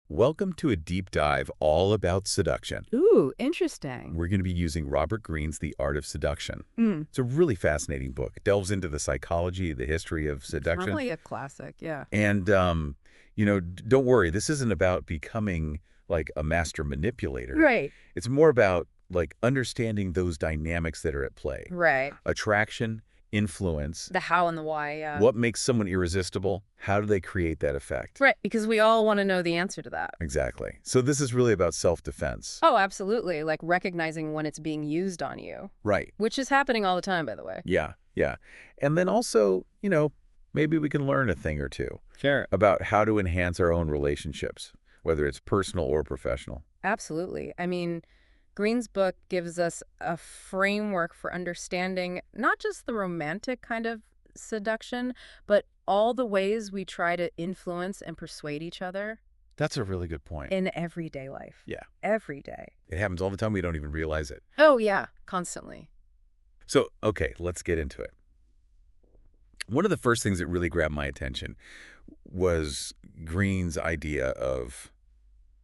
Welcome to a deep dive all about seduction. Ooh, interesting. We're going to be using Robert Greene's The Art of Seduction. Mm, It's a really fascinating book. It delves into the psychology, the history of seduction. probably a classic, yeah. And, don't worry, this isn't about becoming like a master manipulator. Right. It's more about like understanding those dynamics that are at play. Right. Attraction, influence, The how and the why, yeah. what makes someone irresistible, how do they create that effect? Right, because we all want to know the answer to that. Exactly. So this is really about self-defense. Oh, absolutely. Like recognizing when it's being used on you, Right. which is happening all the time, by the way. Yeah, yeah. And then also, maybe we can learn a thing or two Sure. about how to enhance our own relationships, whether it's personal or professional. Absolutely. I mean, Green's book gives us a framework for understanding not just the romantic kind of seduction, but all the ways we try to influence and persuade each other That's a really good point. in everyday life. Yeah. Every day. It happens all the time. We don't even realize it. Oh, yeah. Constantly. So, okay, let's get into it. One of the first things that really grabbed my attention was Green's idea of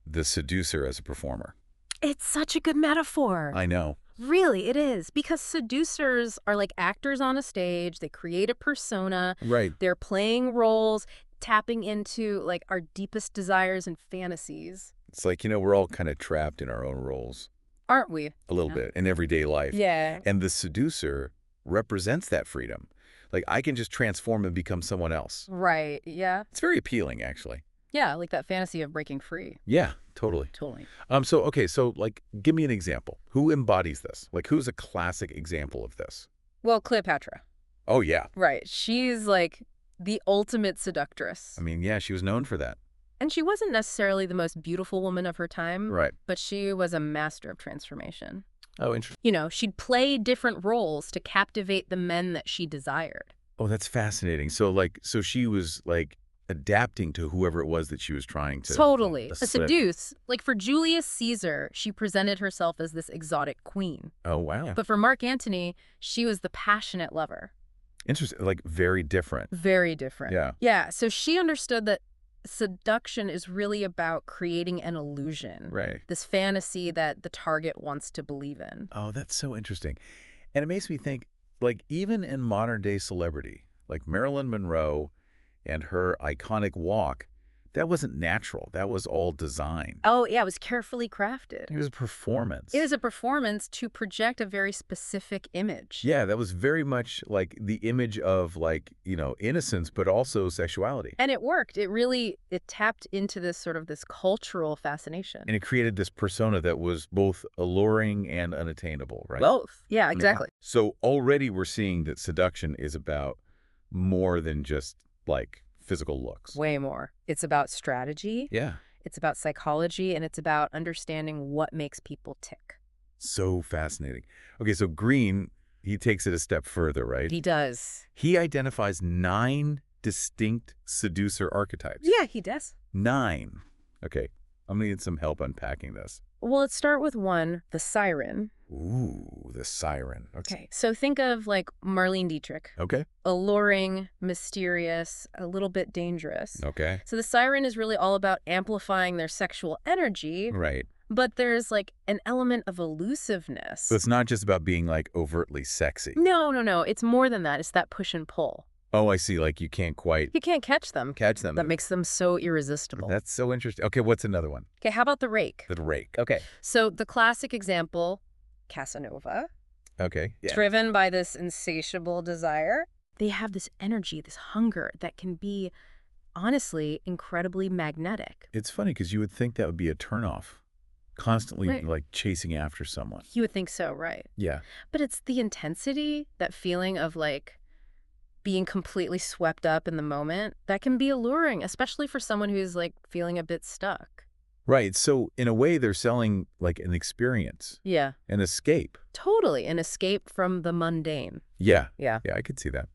the seducer as a performer. It's such a good metaphor. I know. Really, it is. Because seducers are like actors on a stage. They create a persona. Right. They're playing roles, tapping into like our deepest desires and fantasies. It's like, we're all kind of trapped in our own roles Aren't we? a little Yeah. bit in everyday life. Yeah. And the seducer represents that freedom. Like, I can just transform and become someone else. Right. Yeah. It's very appealing, actually. Yeah. Like that fantasy of breaking free. Yeah, totally. Totally. So like, give me an example. Who embodies this? Like, who's a classic example of this? Well, Cleopatra. Oh, yeah. Right. She's like the ultimate seductress. I mean, yeah, she was known for that. And she wasn't necessarily the most beautiful woman of her time, Right. but she was a master of transformation. Oh, interesting. She'd play different roles to captivate the men that she desired. Oh, that's fascinating. So she was, like, adapting to whoever it was that she was trying to Totally. A slip. seduce. Like for Julius Caesar, she presented herself as this exotic queen. Oh, wow. But for Mark Antony, she was the passionate lover. Interesting. Like, very different. Very different. Yeah. Yeah, so she understood that seduction is really about creating an illusion. Right. This fantasy that the target wants to believe in. Oh, that's so interesting. And it makes me think, like, even in modern-day celebrity, like Marilyn Monroe and her iconic walk, that wasn't natural. That was all design. Oh, yeah, it was carefully crafted. It was a performance. It was a performance to project a very specific image. Yeah, that was very much like the image of, like, innocence, but also sexuality. And it worked. It tapped into this cultural fascination. And it created this persona that was both alluring and unattainable, right? Both. Yeah, exactly. So already we're seeing that seduction is about more than just, like, physical looks. Way more. It's about strategy. Yeah. It's about psychology, and it's about understanding what makes people tick. So fascinating. Okay, so Greene, he takes it a step further, right? He does. He identifies 9 distinct seducer archetypes. Yeah, he does. 9. Okay, I'm going to need some help unpacking this. Well, let's start with one, the siren. Ooh, the siren. Okay, so think of like Marlene Dietrich. Okay. Alluring, mysterious, a little bit dangerous. Okay. So the siren is really all about amplifying their sexual energy, Right. but there's like an element of elusiveness. So it's not just about being, like, overtly sexy. No. It's more than that. It's that push and pull. Oh, I see. Like, you can't quite You can't catch them. catch them. That makes them so irresistible. That's so interesting. Okay, what's another one? Okay, how about the rake? The rake. Okay. So the classic example, Casanova, Okay. Yeah. driven by this insatiable desire. They have this energy, this hunger that can be, honestly, incredibly magnetic. It's funny because you would think that would be a turnoff. Constantly, Right. like, chasing after someone. You would think so, right? Yeah. But it's the intensity, that feeling of like being completely swept up in the moment, that can be alluring, especially for someone who's like feeling a bit stuck. Right. So in a way, they're selling, like, an experience, Yeah, an escape. totally. An escape from the mundane. Yeah. Yeah. Yeah, I could see that.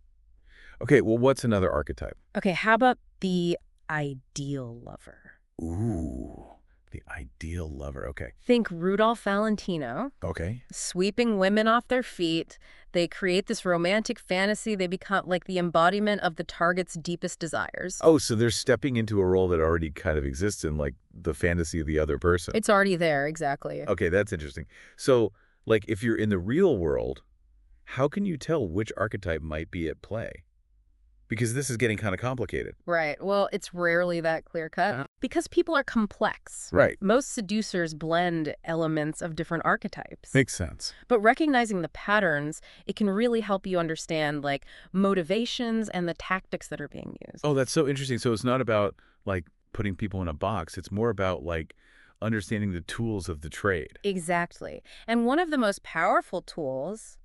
Okay, well, what's another archetype? Okay, how about the ideal lover? Ooh, The ideal lover. Okay. Think Rudolph Valentino, Okay. sweeping women off their feet. They create this romantic fantasy. They become like the embodiment of the target's deepest desires. Oh, so they're stepping into a role that already kind of exists in, like, the fantasy of the other person. It's already there, exactly. Okay, that's interesting. So, like, if you're in the real world, how can you tell which archetype might be at play? Because this is getting kind of complicated. Right. Well, it's rarely that clear-cut because people are complex. Right. Most seducers blend elements of different archetypes. Makes sense. But recognizing the patterns, it can really help you understand, like, motivations and the tactics that are being used. Oh, that's so interesting. So it's not about, like, putting people in a box. It's more about, like, understanding the tools of the trade. Exactly. And one of the most powerful tools,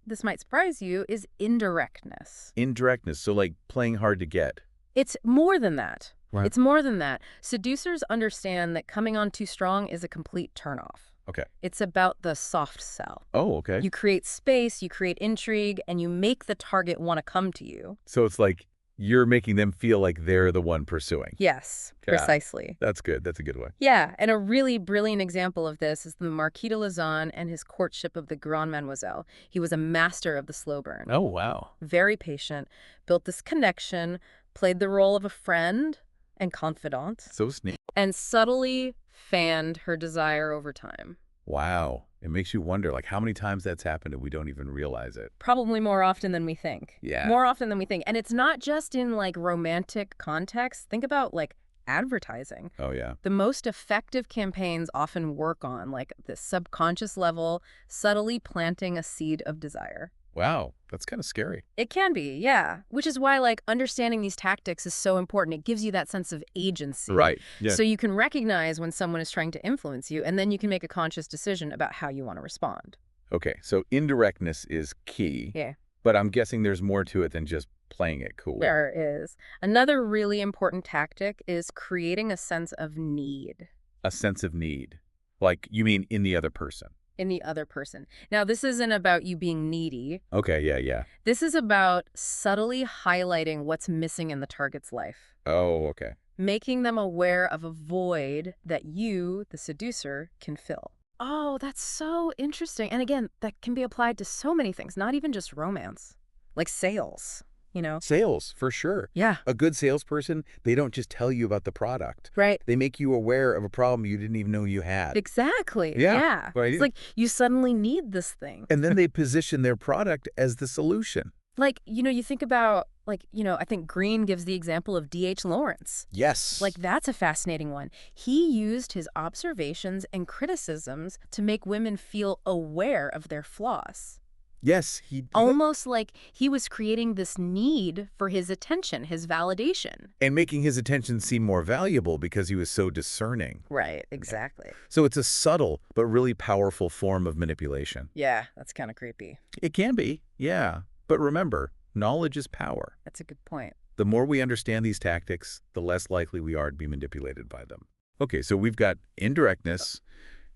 this might surprise you, is indirectness. Indirectness, so, like, playing hard to get. It's more than that. Right. It's more than that. Seducers understand that coming on too strong is a complete turnoff. Okay. It's about the soft sell. Oh, okay. You create space, you create intrigue, and you make the target want to come to you. So it's like you're making them feel like they're the one pursuing. Yes, Yeah. precisely. That's good. That's a good one. Yeah, and a really brilliant example of this is the Marquis de Lausanne and his courtship of the Grande Mademoiselle. He was a master of the slow burn. Oh, wow. Very patient, built this connection, played the role of a friend and confidant, So sneaky. and subtly fanned her desire over time. Wow. It makes you wonder, like, how many times that's happened and we don't even realize it. Probably more often than we think. Yeah. More often than we think. And it's not just in, like, romantic context. Think about, like, advertising. Oh, yeah. The most effective campaigns often work on, like, this subconscious level, subtly planting a seed of desire. Wow. That's kind of scary. It can be, yeah. Which is why, like, understanding these tactics is so important. It gives you that sense of agency. Right. Yeah. So you can recognize when someone is trying to influence you, and then you can make a conscious decision about how you want to respond. Okay. So indirectness is key. Yeah. But I'm guessing there's more to it than just playing it cool. There is. Another really important tactic is creating a sense of need A sense of need. Like, you mean in the other person. in the other person. Now, this isn't about you being needy. Okay. Yeah. Yeah. This is about subtly highlighting what's missing in the target's life, Oh, okay. making them aware of a void that you, the seducer, can fill. Oh, that's so interesting. And again, that can be applied to so many things, not even just romance, like sales, you know? Sales, for sure. Yeah. A good salesperson, they don't just tell you about the product. Right. They make you aware of a problem you didn't even know you had. Exactly. Yeah. Yeah. Right. It's like you suddenly need this thing. And then they position their product as the solution. Like, you think about, like, I think Greene gives the example of D.H. Lawrence. Yes. Like, that's a fascinating one. He used his observations and criticisms to make women feel aware of their flaws. Yes, he did. Almost like he was creating this need for his attention, his validation. And making his attention seem more valuable because he was so discerning. Right, exactly. So it's a subtle but really powerful form of manipulation. Yeah, that's kind of creepy. It can be, yeah. But remember, knowledge is power. That's a good point. The more we understand these tactics, the less likely we are to be manipulated by them. Okay, so we've got indirectness,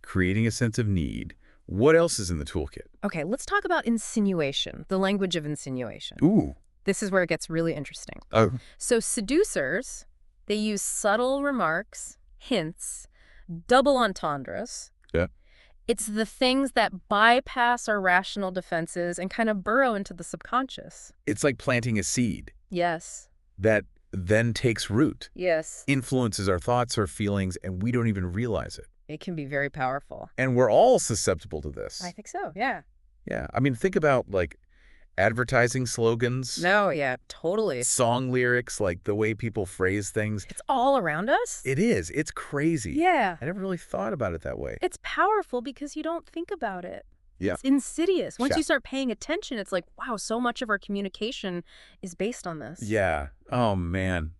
creating a sense of need. What else is in the toolkit? Okay, let's talk about insinuation, the language of insinuation. Ooh. This is where it gets really interesting. Oh. So seducers, they use subtle remarks, hints, double entendres. Yeah. It's the things that bypass our rational defenses and kind of burrow into the subconscious. It's like planting a seed Yes. that then takes root, Yes. influences our thoughts or feelings, and we don't even realize it. It can be very powerful. And we're all susceptible to this. I think so, yeah. Yeah. I mean, think about, like, advertising slogans, No, yeah, totally. song lyrics, like the way people phrase things. It's all around us. It is. It's crazy. Yeah. I never really thought about it that way. It's powerful because you don't think about it. Yeah. It's insidious. Once Yeah. you start paying attention, it's like, wow, so much of our communication is based on this. Yeah. Oh, man.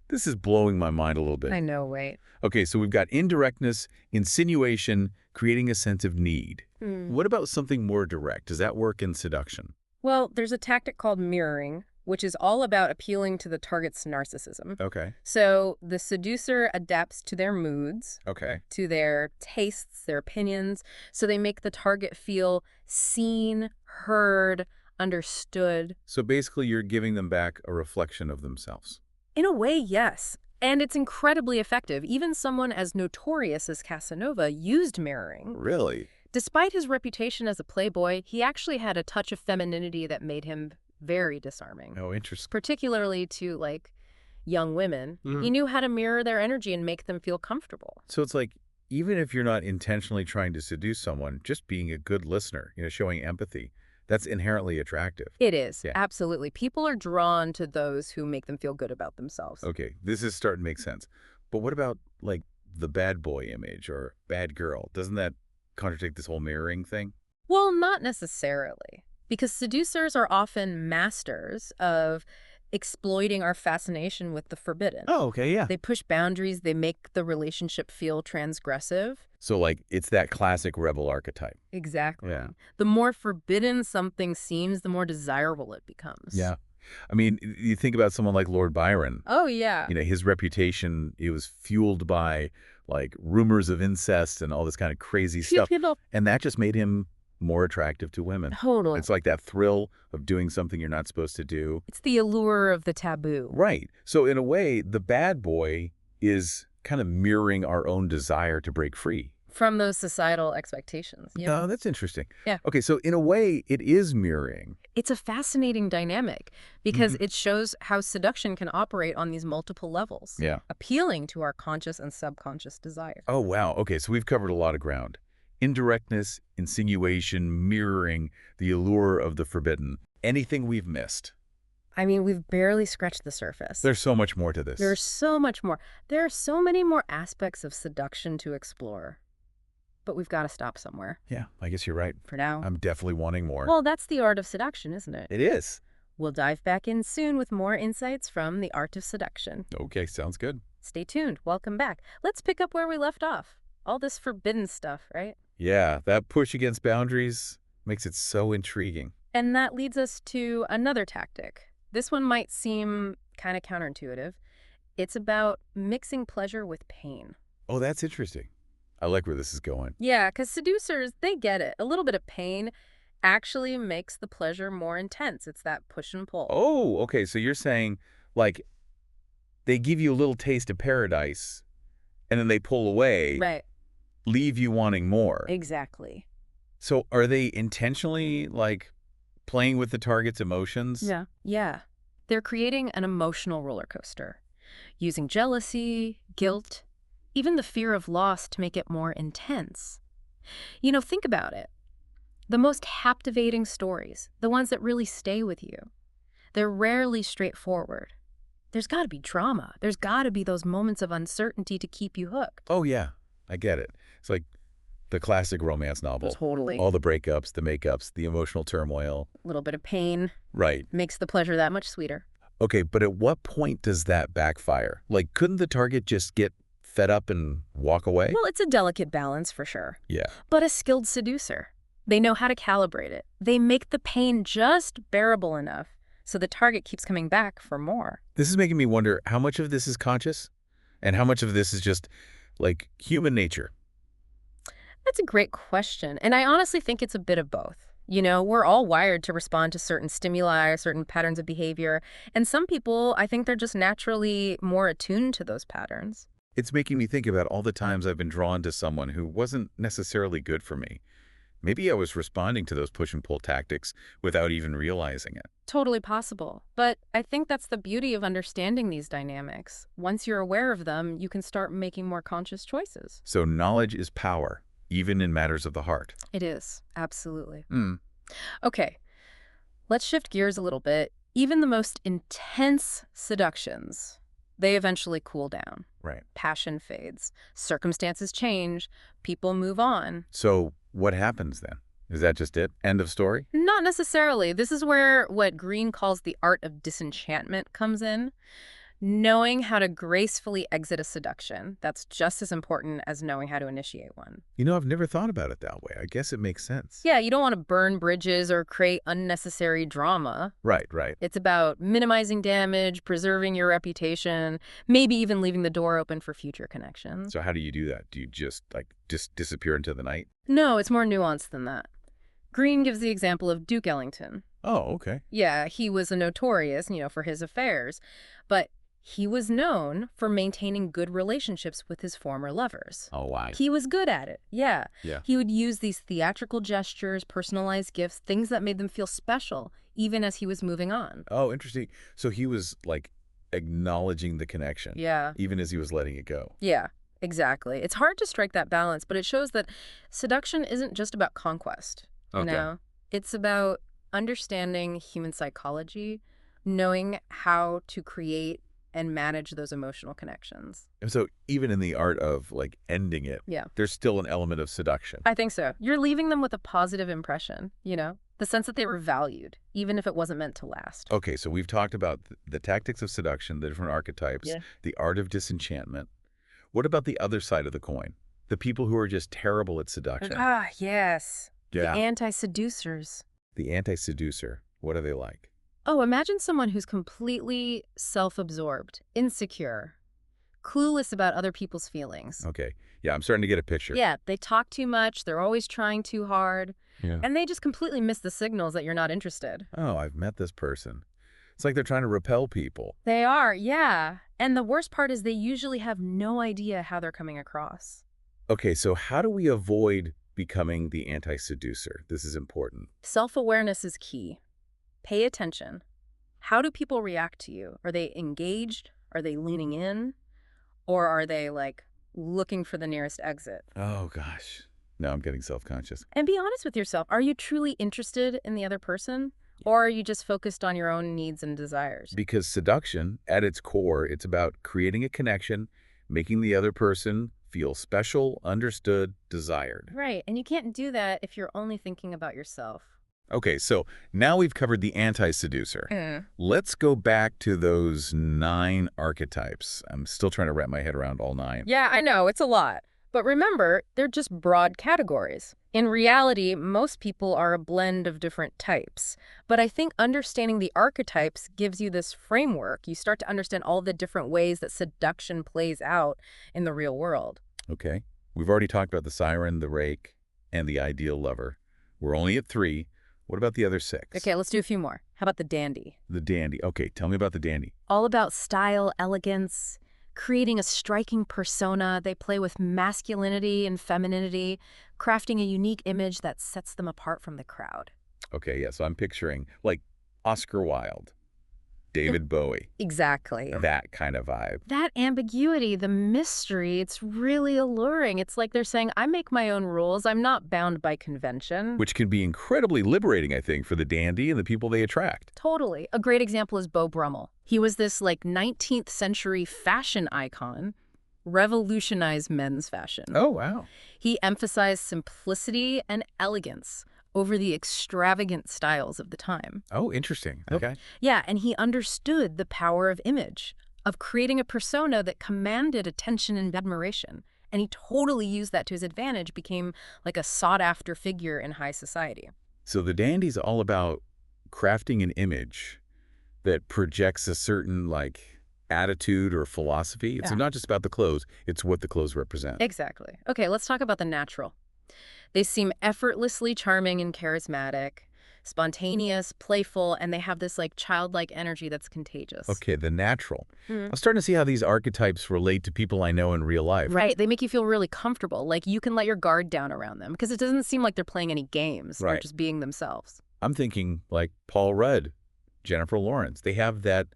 This is blowing my mind a little bit. I know, right? Okay, so we've got indirectness, insinuation, creating a sense of need. What about something more direct? Does that work in seduction? Well, there's a tactic called mirroring, which is all about appealing to the target's narcissism. Okay. So the seducer adapts to their moods, Okay. to their tastes, their opinions, so they make the target feel seen, heard, understood. So basically you're giving them back a reflection of themselves. In a way, yes. And it's incredibly effective. Even someone as notorious as Casanova used mirroring. Really? Despite his reputation as a playboy, he actually had a touch of femininity that made him very disarming, Oh, interesting. particularly to, like, young women. He knew how to mirror their energy and make them feel comfortable. So it's like, even if you're not intentionally trying to seduce someone, just being a good listener, showing empathy, that's inherently attractive. It is, Yeah. absolutely. People are drawn to those who make them feel good about themselves. Okay, this is starting to make sense. But what about, like, the bad boy image or bad girl? Doesn't that contradict this whole mirroring thing? Well, not necessarily, because seducers are often masters of exploiting our fascination with the forbidden. Oh, okay, yeah. They push boundaries, they make the relationship feel transgressive. So, like, it's that classic rebel archetype. Exactly. Yeah. The more forbidden something seems, the more desirable it becomes. Yeah. I mean, you think about someone like Lord Byron. Oh, yeah. His reputation, it was fueled by, like, rumors of incest and all this kind of crazy stuff. And that just made him more attractive to women. Totally. It's like that thrill of doing something you're not supposed to do. It's the allure of the taboo. Right. So in a way, the bad boy is kind of mirroring our own desire to break free. From those societal expectations. Yeah. Oh, that's interesting. Yeah. Okay, so in a way, it is mirroring. It's a fascinating dynamic because it shows how seduction can operate on these multiple levels, Yeah. appealing to our conscious and subconscious desire. Oh, wow. Okay, so we've covered a lot of ground. Indirectness, insinuation, mirroring, the allure of the forbidden. Anything we've missed? I mean, we've barely scratched the surface. There's so much more to this. There's so much more. There are so many more aspects of seduction to explore. But we've got to stop somewhere. Yeah, I guess you're right. For now. I'm definitely wanting more. Well, that's the art of seduction, isn't it? It is. We'll dive back in soon with more insights from the art of seduction. Okay, sounds good. Stay tuned. Welcome back. Let's pick up where we left off. All this forbidden stuff, right? Yeah, that push against boundaries makes it so intriguing. And that leads us to another tactic. This one might seem kind of counterintuitive. It's about mixing pleasure with pain. Oh, that's interesting. I like where this is going. Yeah, because seducers, they get it. A little bit of pain actually makes the pleasure more intense. It's that push and pull. Oh, okay. So you're saying, like, they give you a little taste of paradise, and then they pull away, Right. leave you wanting more. Exactly. So are they intentionally, like, playing with the target's emotions? Yeah. Yeah. They're creating an emotional roller coaster, using jealousy, guilt, even the fear of loss to make it more intense. Think about it. The most captivating stories, the ones that really stay with you, they're rarely straightforward. There's got to be drama. There's got to be those moments of uncertainty to keep you hooked. Oh, yeah. I get it. It's like the classic romance novel. Totally. All the breakups, the makeups, the emotional turmoil. A little bit of pain Right. makes the pleasure that much sweeter. Okay, but at what point does that backfire? Like, couldn't the target just get fed up and walk away? Well, it's a delicate balance for sure. Yeah. But a skilled seducer, they know how to calibrate it. They make the pain just bearable enough so the target keeps coming back for more. This is making me wonder how much of this is conscious and how much of this is just, like, human nature. That's a great question. And I honestly think it's a bit of both. We're all wired to respond to certain stimuli or certain patterns of behavior. And some people, I think they're just naturally more attuned to those patterns. It's making me think about all the times I've been drawn to someone who wasn't necessarily good for me. Maybe I was responding to those push and pull tactics without even realizing it. Totally possible. But I think that's the beauty of understanding these dynamics. Once you're aware of them, you can start making more conscious choices. So knowledge is power, even in matters of the heart. It is. Absolutely. Mm. Okay, let's shift gears a little bit. Even the most intense seductions, they eventually cool down. Right. Passion fades. Circumstances change. People move on. So what happens then? Is that just it? End of story? Not necessarily. This is where what Greene calls the art of disenchantment comes in. Knowing how to gracefully exit a seduction, that's just as important as knowing how to initiate one. I've never thought about it that way. I guess it makes sense. Yeah, you don't want to burn bridges or create unnecessary drama. Right, right. It's about minimizing damage, preserving your reputation, maybe even leaving the door open for future connections. So how do you do that? Do you just, like, disappear into the night? No, it's more nuanced than that. Greene gives the example of Duke Ellington. Oh, okay. Yeah, he was a notorious, for his affairs, but He was known for maintaining good relationships with his former lovers. Oh, why? He was good at it, yeah. Yeah. He would use these theatrical gestures, personalized gifts, things that made them feel special, even as he was moving on. Oh, interesting. So he was like acknowledging the connection, Yeah. even as he was letting it go. Yeah, exactly. It's hard to strike that balance, but it shows that seduction isn't just about conquest, you Okay. know? It's about understanding human psychology, knowing how to create and manage those emotional connections. And so even in the art of like ending it, Yeah. there's still an element of seduction. I think so. You're leaving them with a positive impression, you know? The sense that they were valued, even if it wasn't meant to last. Okay, so we've talked about the tactics of seduction, the different archetypes, Yeah. the art of disenchantment. What about the other side of the coin? The people who are just terrible at seduction. Ah, yes. Yeah. The anti-seducers. The anti-seducer. What are they like? Oh, imagine someone who's completely self-absorbed, insecure, clueless about other people's feelings. Okay. Yeah, I'm starting to get a picture. Yeah, they talk too much, they're always trying too hard, Yeah. and they just completely miss the signals that you're not interested. Oh, I've met this person. It's like they're trying to repel people. They are, yeah. And the worst part is they usually have no idea how they're coming across. Okay, so how do we avoid becoming the anti-seducer? This is important. Self-awareness is key. Pay attention. How do people react to you? Are they engaged? Are they leaning in? Or are they, like, looking for the nearest exit? Oh, gosh. Now I'm getting self-conscious. And be honest with yourself. Are you truly interested in the other person? Or are you just focused on your own needs and desires? Because seduction, at its core, it's about creating a connection, making the other person feel special, understood, desired. Right. And you can't do that if you're only thinking about yourself. Okay, so now we've covered the anti-seducer. Let's go back to those 9 archetypes. I'm still trying to wrap my head around all 9. Yeah, I know. It's a lot. But remember, they're just broad categories. In reality, most people are a blend of different types. But I think understanding the archetypes gives you this framework. You start to understand all the different ways that seduction plays out in the real world. Okay, we've already talked about the siren, the rake, and the ideal lover. We're only at 3. What about the other 6? Okay, let's do a few more. How about the dandy? The dandy. Okay, tell me about the dandy. All about style, elegance, creating a striking persona. They play with masculinity and femininity, crafting a unique image that sets them apart from the crowd. Okay, yeah, so I'm picturing like Oscar Wilde, David Bowie, Exactly. that kind of vibe. That ambiguity, the mystery, it's really alluring. It's like they're saying, I make my own rules. I'm not bound by convention. Which can be incredibly liberating, I think, for the dandy and the people they attract. Totally. A great example is Beau Brummel. He was this like 19th century fashion icon, revolutionized men's fashion. Oh, wow. He emphasized simplicity and elegance over the extravagant styles of the time. Oh, interesting. Okay. Yeah, and he understood the power of image, of creating a persona that commanded attention and admiration. And he totally used that to his advantage, became like a sought-after figure in high society. So the dandy's all about crafting an image that projects a certain, like, attitude or philosophy. It's Yeah. not just about the clothes. It's what the clothes represent. Exactly. Okay, let's talk about the natural. They seem effortlessly charming and charismatic, spontaneous, playful, and they have this like childlike energy that's contagious. Okay, the natural. Mhm. I'm starting to see how these archetypes relate to people I know in real life. Right. They make you feel really comfortable, like you can let your guard down around them because it doesn't seem like they're playing any games. They're Right. just being themselves. I'm thinking like Paul Rudd, Jennifer Lawrence. They have that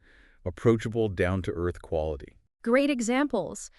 approachable, down-to-earth quality. Great examples.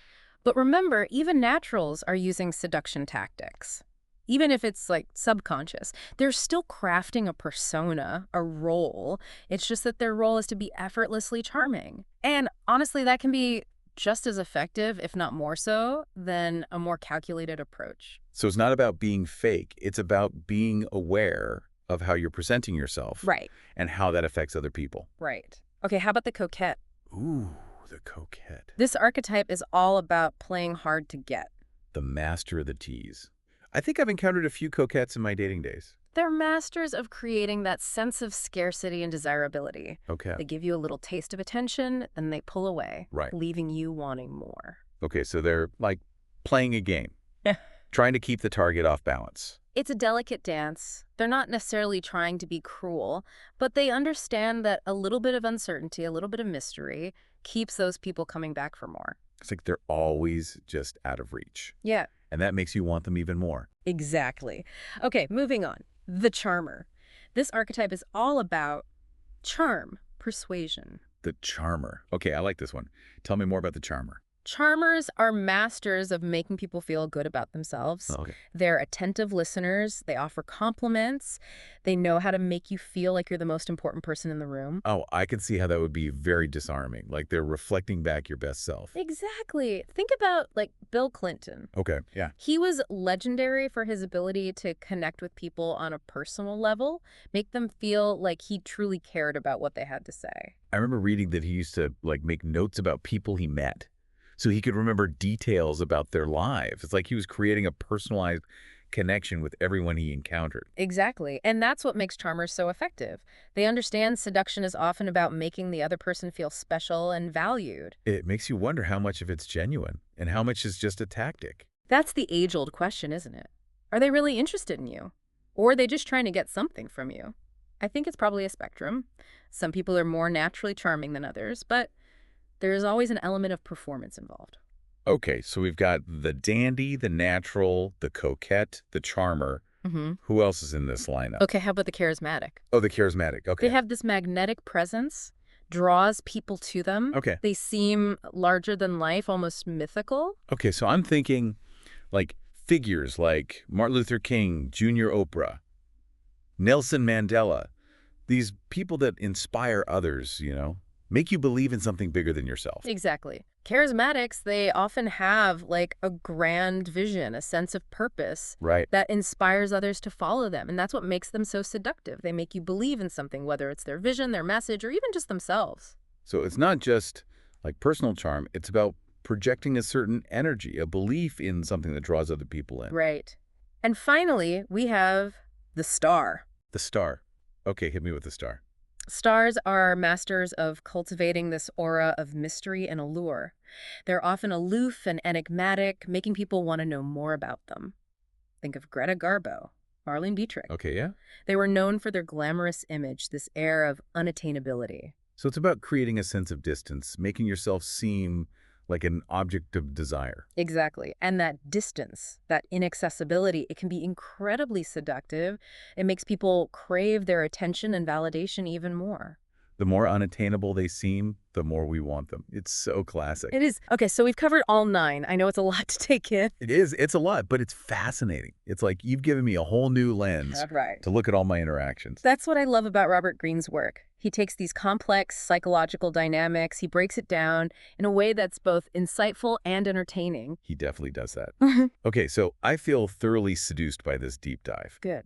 But remember, even naturals are using seduction tactics. Even if it's like subconscious, they're still crafting a persona, a role. It's just that their role is to be effortlessly charming. And honestly, that can be just as effective, if not more so, than a more calculated approach. So it's not about being fake. It's about being aware of how you're presenting yourself. Right, And how that affects other people. right. Okay, how about the coquette? Ooh, the coquette. This archetype is all about playing hard to get. The master of the tease. I think I've encountered a few coquettes in my dating days. They're masters of creating that sense of scarcity and desirability. Okay. They give you a little taste of attention, then they pull away, Right. leaving you wanting more. Okay, so they're like playing a game. Yeah. Trying to keep the target off balance. It's a delicate dance. They're not necessarily trying to be cruel, but they understand that a little bit of uncertainty, a little bit of mystery, keeps those people coming back for more. It's like they're always just out of reach. Yeah, And that makes you want them even more. exactly. Okay, moving on. The charmer. This archetype is all about charm, persuasion. The charmer. Okay, I like this one. Tell me more about the charmer. Charmers are masters of making people feel good about themselves. Okay. They're attentive listeners. They offer compliments. They know how to make you feel like you're the most important person in the room. Oh, I can see how that would be very disarming. Like they're reflecting back your best self. Exactly. Think about, like, Bill Clinton. Okay, yeah. He was legendary for his ability to connect with people on a personal level, make them feel like he truly cared about what they had to say. I remember reading that he used to like make notes about people he met so he could remember details about their lives. It's like he was creating a personalized connection with everyone he encountered. Exactly. And that's what makes charmers so effective. They understand seduction is often about making the other person feel special and valued. It makes you wonder how much of it's genuine and how much is just a tactic. That's the age-old question, isn't it? Are they really interested in you? Or are they just trying to get something from you? I think it's probably a spectrum. Some people are more naturally charming than others, but there is always an element of performance involved. Okay, so we've got the dandy, the natural, the coquette, the charmer. Mm-hmm. Who else is in this lineup? Okay, how about the charismatic? Oh, the charismatic. Okay. They have this magnetic presence, draws people to them. Okay. They seem larger than life, almost mythical. Okay, so I'm thinking like figures like Martin Luther King, Junior Oprah, Nelson Mandela. These people that inspire others, make you believe in something bigger than yourself. Exactly. Charismatics, they often have like a grand vision, a sense of purpose Right. that inspires others to follow them. And that's what makes them so seductive. They make you believe in something, whether it's their vision, their message, or even just themselves. So it's not just like personal charm. It's about projecting a certain energy, a belief in something that draws other people in. Right. And finally, we have the star. The star. Okay, hit me with the star. Stars are masters of cultivating this aura of mystery and allure. They're often aloof and enigmatic, making people want to know more about them. Think of Greta Garbo, Marlene Dietrich. Okay, yeah. They were known for their glamorous image, this air of unattainability. So it's about creating a sense of distance, making yourself seem like an object of desire. Exactly. And that distance, that inaccessibility, it can be incredibly seductive. It makes people crave their attention and validation even more. The more unattainable they seem, the more we want them. It's so classic. It is. Okay, so we've covered all 9. I know it's a lot to take in. It is. It's a lot, but it's fascinating. It's like you've given me a whole new lens Right. to look at all my interactions. That's what I love about Robert Greene's work. He takes these complex psychological dynamics, he breaks it down in a way that's both insightful and entertaining. He definitely does that. Okay, so I feel thoroughly seduced by this deep dive. Good.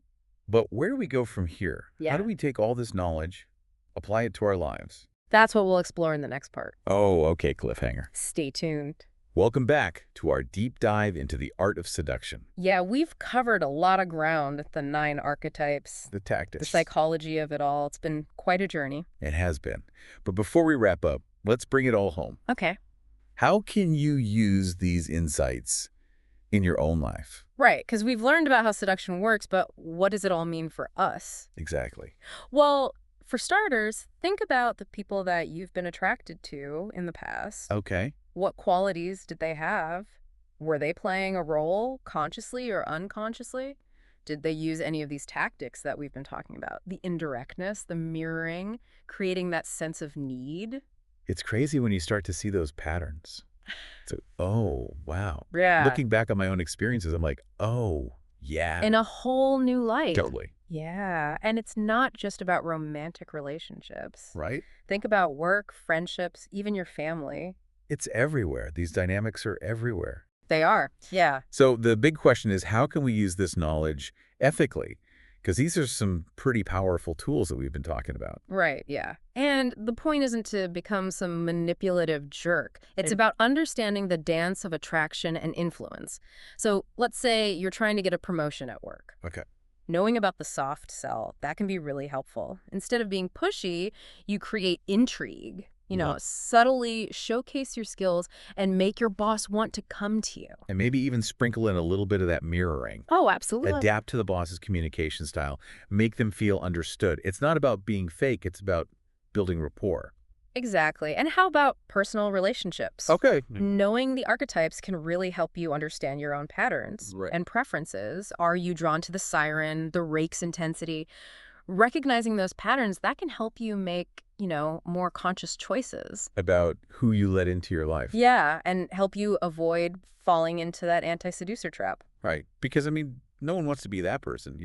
But where do we go from here? Yeah. How do we take all this knowledge, apply it to our lives? That's what we'll explore in the next part. Oh, okay, cliffhanger. Stay tuned. Welcome back to our deep dive into the art of seduction. Yeah, we've covered a lot of ground, the 9 archetypes, The tactics. the psychology of it all. It's been quite a journey. It has been. But before we wrap up, let's bring it all home. Okay. How can you use these insights in your own life? Right, because we've learned about how seduction works, but what does it all mean for us? Exactly. Well, for starters, think about the people that you've been attracted to in the past. Okay. What qualities did they have? Were they playing a role consciously or unconsciously? Did they use any of these tactics that we've been talking about? The indirectness, the mirroring, creating that sense of need? It's crazy when you start to see those patterns. So, oh, wow. Yeah. Looking back on my own experiences, I'm like, oh, yeah. In a whole new light. Totally. Yeah. And it's not just about romantic relationships. Right? Think about work, friendships, even your family. It's everywhere. These dynamics are everywhere. They are. Yeah. So the big question is, how can we use this knowledge ethically? Because these are some pretty powerful tools that we've been talking about. Right, yeah. And the point isn't to become some manipulative jerk. It's about understanding the dance of attraction and influence. So let's say you're trying to get a promotion at work. Okay. Knowing about the soft sell, that can be really helpful. Instead of being pushy, you create intrigue. Love. Subtly showcase your skills and make your boss want to come to you. And maybe even sprinkle in a little bit of that mirroring. Oh, absolutely. Adapt to the boss's communication style. Make them feel understood. It's not about being fake. It's about building rapport. Exactly. And how about personal relationships? Okay. Knowing the archetypes can really help you understand your own patterns Right. and preferences. Are you drawn to the siren, the rake's intensity? Recognizing those patterns, that can help you make, more conscious choices. About who you let into your life. Yeah, and help you avoid falling into that anti-seducer trap. Right. Because, I mean, no one wants to be that person.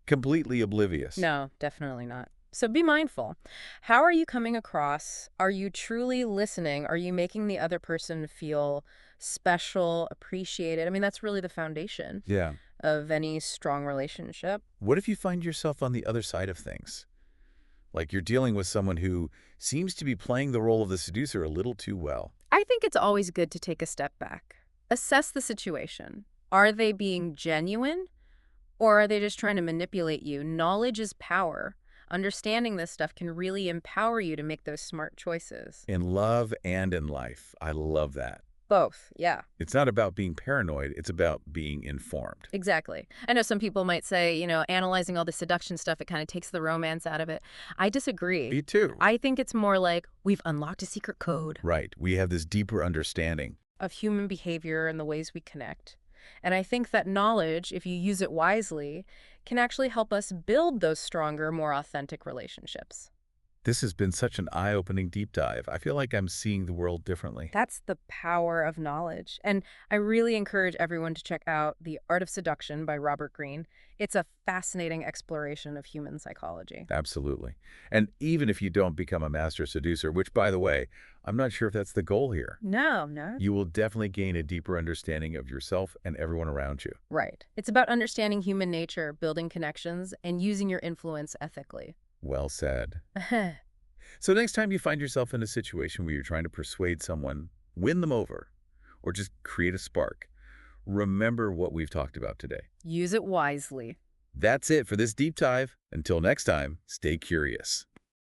Completely oblivious. No, definitely not. So be mindful. How are you coming across? Are you truly listening? Are you making the other person feel special, appreciated? I mean, that's really the foundation Yeah. of any strong relationship. What if you find yourself on the other side of things? Like you're dealing with someone who seems to be playing the role of the seducer a little too well. I think it's always good to take a step back. Assess the situation. Are they being genuine or are they just trying to manipulate you? Knowledge is power. Understanding this stuff can really empower you to make those smart choices. In love and in life. I love that. Both, yeah. It's not about being paranoid. It's about being informed. Exactly. I know some people might say, analyzing all the seduction stuff, it kind of takes the romance out of it. I disagree. Me too. I think it's more like we've unlocked a secret code Right. We have this deeper understanding. of human behavior and the ways we connect. And I think that knowledge, if you use it wisely, can actually help us build those stronger, more authentic relationships. This has been such an eye-opening deep dive. I feel like I'm seeing the world differently. That's the power of knowledge. And I really encourage everyone to check out The Art of Seduction by Robert Greene. It's a fascinating exploration of human psychology. Absolutely. And even if you don't become a master seducer, which, by the way, I'm not sure if that's the goal here, No, no. you will definitely gain a deeper understanding of yourself and everyone around you. Right. It's about understanding human nature, building connections, and using your influence ethically. Well said. So next time you find yourself in a situation where you're trying to persuade someone, win them over, or just create a spark, remember what we've talked about today. Use it wisely. That's it for this deep dive. Until next time, stay curious.